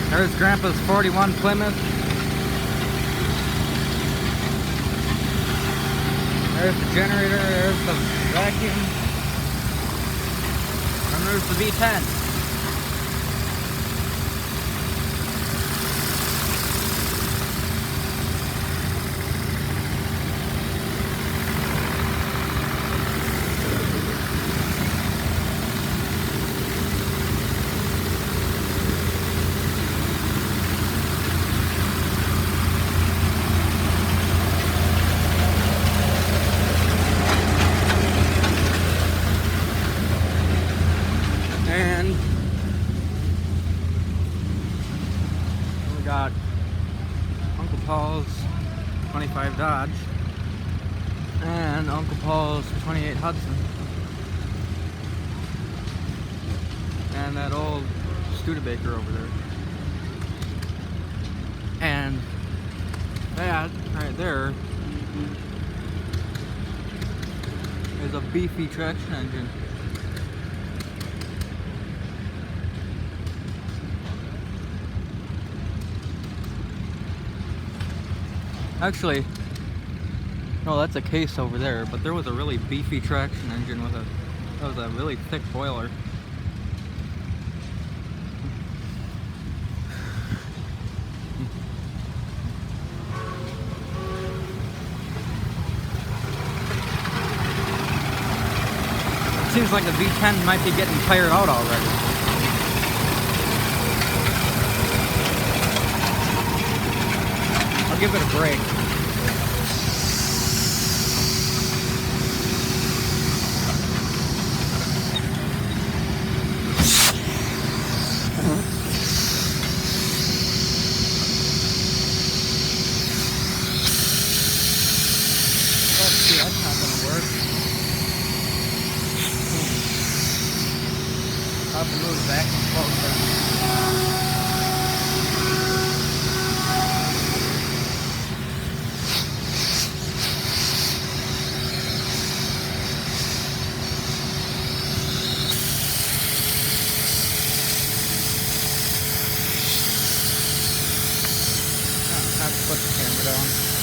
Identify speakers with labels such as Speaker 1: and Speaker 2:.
Speaker 1: There's Grandpa's 41 Plymouth. There's the generator, there's the vacuum, and there's the V10. And we got Uncle Paul's 25 Dodge and Uncle Paul's 28 Hudson and that old Studebaker over there. And that right there is a beefy traction engine. Actually, no, that's a case over there, but there was a really beefy traction engine with that was a really thick boiler. Seems like the V10 might be getting tired out already. I'll give it a break. Let's see, that's not gonna work. I'll have to move back and closer. Have to put the camera down.